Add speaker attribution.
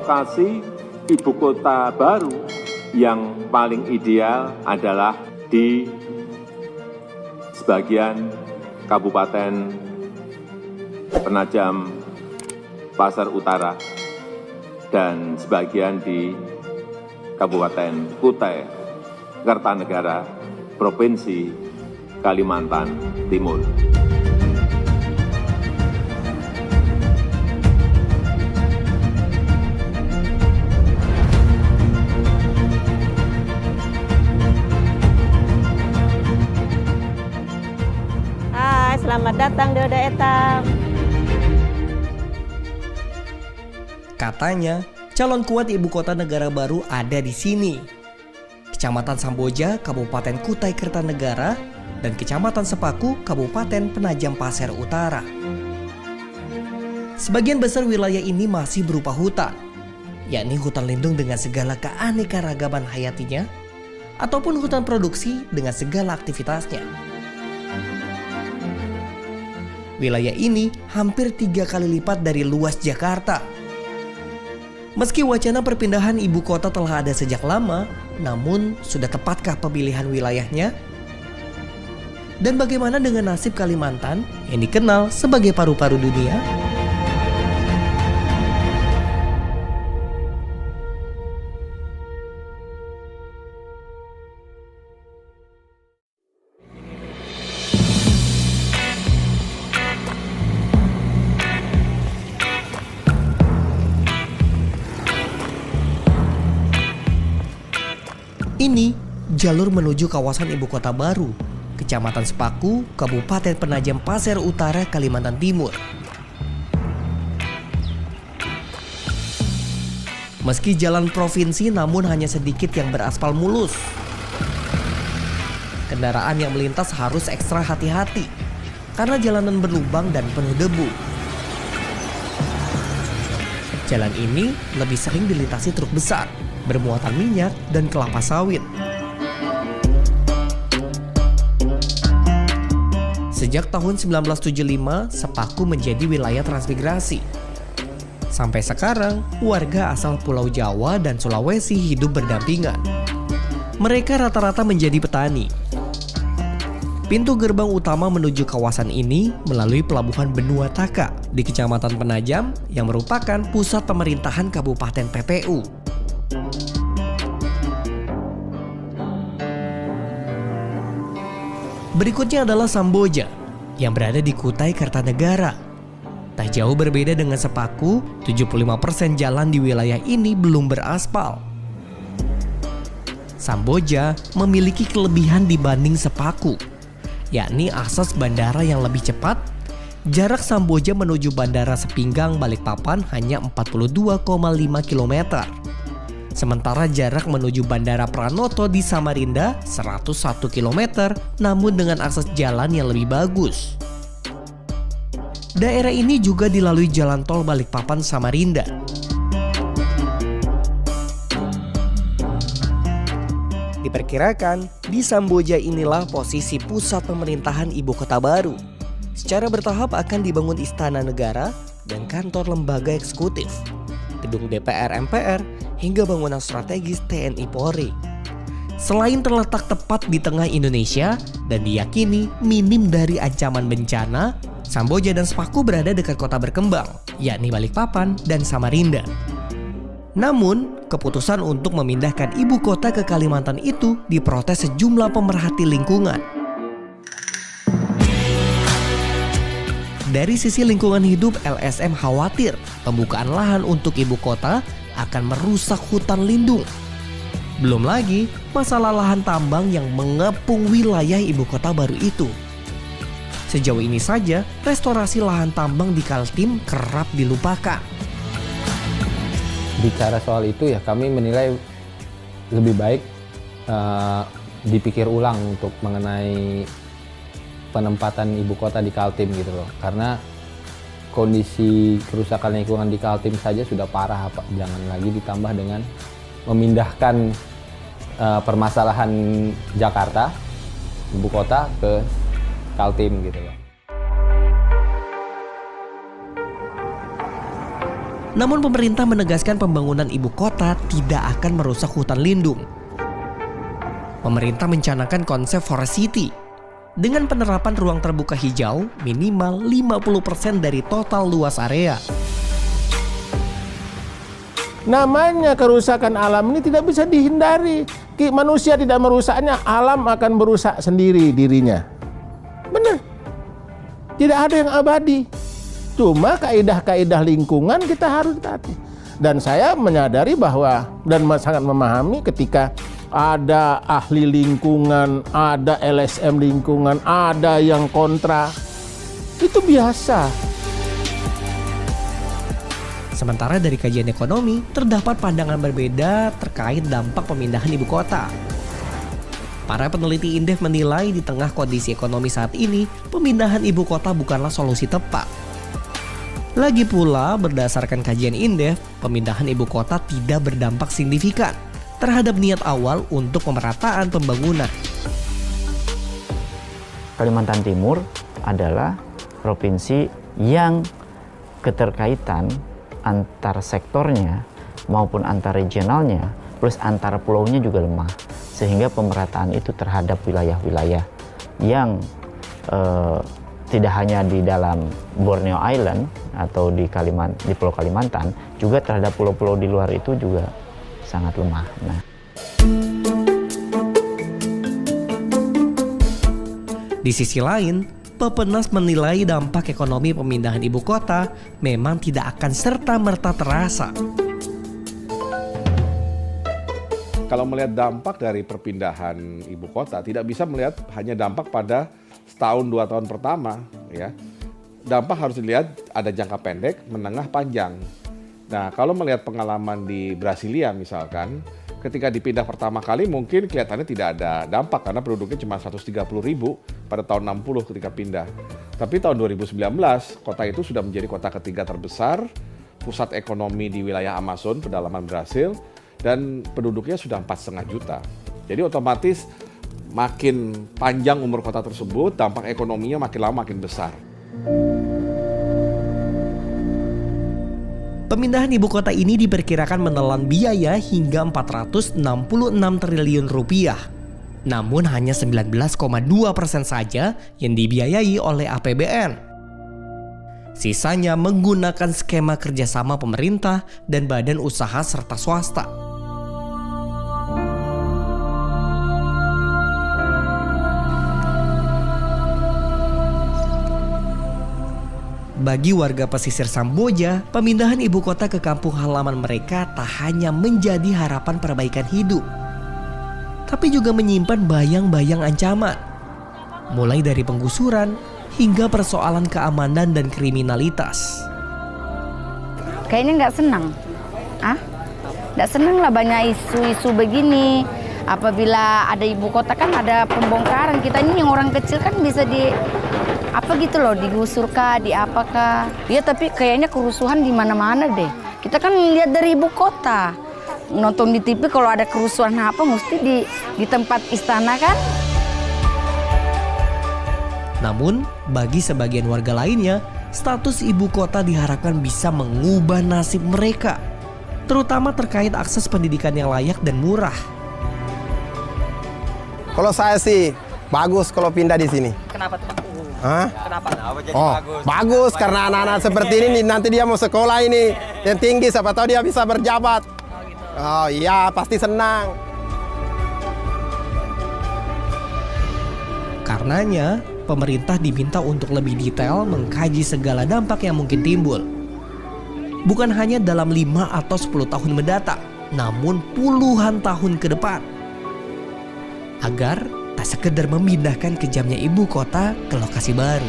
Speaker 1: lokasi ibu kota baru yang paling ideal adalah di sebagian Kabupaten Penajam Pasar Utara dan sebagian di Kabupaten Kutai Kartanegara, Provinsi Kalimantan Timur.
Speaker 2: Hai, selamat datang di Oda Etam.
Speaker 3: Katanya, calon kuat ibu kota negara baru ada di sini. Kecamatan Samboja, Kabupaten Kutai Kartanegara, dan Kecamatan Sepaku, Kabupaten Penajam Pasir Utara. Sebagian besar wilayah ini masih berupa hutan, yakni hutan lindung dengan segala keanekaragaman hayatinya, ataupun hutan produksi dengan segala aktivitasnya. Wilayah ini hampir 3 kali lipat dari luas Jakarta. Meski wacana perpindahan ibu kota telah ada sejak lama, namun sudah tepatkah pemilihan wilayahnya? Dan bagaimana dengan nasib Kalimantan yang dikenal sebagai paru-paru dunia? Ini jalur menuju kawasan ibu kota baru, Kecamatan Sepaku, Kabupaten Penajam Pasir Utara, Kalimantan Timur. Meski jalan provinsi, namun hanya sedikit yang beraspal mulus. Kendaraan yang melintas harus ekstra hati-hati karena jalanan berlubang dan penuh debu. Jalan ini lebih sering dilintasi truk besar bermuatan minyak dan kelapa sawit. Sejak tahun 1975, Sepaku menjadi wilayah transmigrasi. Sampai sekarang, warga asal Pulau Jawa dan Sulawesi hidup berdampingan. Mereka rata-rata menjadi petani. Pintu gerbang utama menuju kawasan ini melalui Pelabuhan Benua Taka di Kecamatan Penajam yang merupakan pusat pemerintahan Kabupaten PPU. Berikutnya adalah Samboja yang berada di Kutai Kartanegara. Tak jauh berbeda dengan Sepaku, 75% jalan di wilayah ini belum beraspal. Samboja memiliki kelebihan dibanding Sepaku, yakni akses bandara yang lebih cepat. Jarak Samboja menuju Bandara Sepinggang Balikpapan hanya 42,5 km. Sementara jarak menuju Bandara Pranoto di Samarinda 101 km, namun dengan akses jalan yang lebih bagus. Daerah ini juga dilalui jalan tol Balikpapan Samarinda. Diperkirakan di Samboja inilah posisi pusat pemerintahan ibu kota baru. Secara bertahap akan dibangun istana negara dan kantor lembaga eksekutif, gedung DPR MPR, hingga bangunan strategis TNI Polri. Selain terletak tepat di tengah Indonesia dan diyakini minim dari ancaman bencana, Samboja dan Sepaku berada dekat kota berkembang, yakni Balikpapan dan Samarinda. Namun, keputusan untuk memindahkan ibu kota ke Kalimantan itu diprotes sejumlah pemerhati lingkungan. Dari sisi lingkungan hidup, LSM khawatir pembukaan lahan untuk ibu kota akan merusak hutan lindung. Belum lagi masalah lahan tambang yang mengepung wilayah ibu kota baru itu. Sejauh ini saja, restorasi lahan tambang di Kaltim kerap dilupakan.
Speaker 4: Bicara soal itu ya kami menilai lebih baik dipikir ulang untuk mengenai penempatan ibu kota di Kaltim gitu loh. Karena kondisi kerusakan lingkungan di Kaltim saja sudah parah, jangan lagi ditambah dengan memindahkan permasalahan Jakarta, ibu kota, ke Kaltim gitu loh.
Speaker 3: Namun pemerintah menegaskan pembangunan ibu kota tidak akan merusak hutan lindung. Pemerintah mencanangkan konsep Forest City dengan penerapan ruang terbuka hijau minimal 50% dari total luas area.
Speaker 5: Namanya kerusakan alam ini tidak bisa dihindari. Manusia tidak merusaknya, alam akan merusak sendiri dirinya. Benar. Tidak ada yang abadi. Cuma kaidah-kaidah lingkungan kita harus taati. Dan saya menyadari bahwa dan sangat memahami ketika ada ahli lingkungan, ada LSM lingkungan, ada yang kontra. Itu biasa.
Speaker 3: Sementara dari kajian ekonomi, terdapat pandangan berbeda terkait dampak pemindahan ibu kota. Para peneliti Indef menilai di tengah kondisi ekonomi saat ini, pemindahan ibu kota bukanlah solusi tepat. Lagi pula, berdasarkan kajian Indef, pemindahan ibu kota tidak berdampak signifikan terhadap niat awal untuk pemerataan pembangunan.
Speaker 6: Kalimantan Timur adalah provinsi yang keterkaitan antar sektornya maupun antar regionalnya plus antar pulaunya juga lemah, sehingga pemerataan itu terhadap wilayah-wilayah yang tidak hanya di dalam Borneo Island atau di Pulau Kalimantan, juga terhadap pulau-pulau di luar itu juga sangat lemah. Nah,
Speaker 3: di sisi lain, Pepenas menilai dampak ekonomi pemindahan ibu kota memang tidak akan serta-merta terasa.
Speaker 7: Kalau melihat dampak dari perpindahan ibu kota, tidak bisa melihat hanya dampak pada setahun 2 tahun pertama, ya. Dampak harus dilihat ada jangka pendek, menengah, panjang. Nah, kalau melihat pengalaman di Brasilia misalkan, ketika dipindah pertama kali mungkin kelihatannya tidak ada dampak karena penduduknya cuma 130.000 pada tahun 60 ketika pindah. Tapi tahun 2019, kota itu sudah menjadi kota ketiga terbesar, pusat ekonomi di wilayah Amazon, pedalaman Brasil, dan penduduknya sudah 4,5 juta. Jadi otomatis makin panjang umur kota tersebut, dampak ekonominya makin lama makin besar.
Speaker 3: Pemindahan ibu kota ini diperkirakan menelan biaya hingga 466 triliun rupiah. Namun hanya 19,2% saja yang dibiayai oleh APBN. Sisanya menggunakan skema kerjasama pemerintah dan badan usaha serta swasta. Bagi warga pesisir Samboja, pemindahan ibu kota ke kampung halaman mereka tak hanya menjadi harapan perbaikan hidup, tapi juga menyimpan bayang-bayang ancaman. Mulai dari penggusuran hingga persoalan keamanan dan kriminalitas.
Speaker 8: Kayaknya nggak senang. Nggak senang lah banyak isu-isu begini. Apabila ada ibu kota kan ada pembongkaran. Kita ini yang orang kecil kan bisa digusur kah, di apakah. Ya tapi kayaknya kerusuhan di mana-mana deh. Kita kan lihat dari ibu kota. Nonton di TV kalau ada kerusuhan apa mesti di tempat istana kan.
Speaker 3: Namun, bagi sebagian warga lainnya, status ibu kota diharapkan bisa mengubah nasib mereka, terutama terkait akses pendidikan yang layak dan murah.
Speaker 9: Kalau saya sih bagus kalau pindah di sini.
Speaker 2: Kenapa tuh?
Speaker 9: Kenapa jadi bagus? Bagus karena anak-anak seperti ini nanti dia mau sekolah ini yang tinggi, siapa tahu dia bisa berjabat. Oh iya, pasti senang.
Speaker 3: Karenanya, pemerintah diminta untuk lebih detail mengkaji segala dampak yang mungkin timbul. Bukan hanya dalam 5 atau 10 tahun mendatang, namun puluhan tahun ke depan. Agar tak sekedar memindahkan kejamnya ibu kota ke lokasi baru.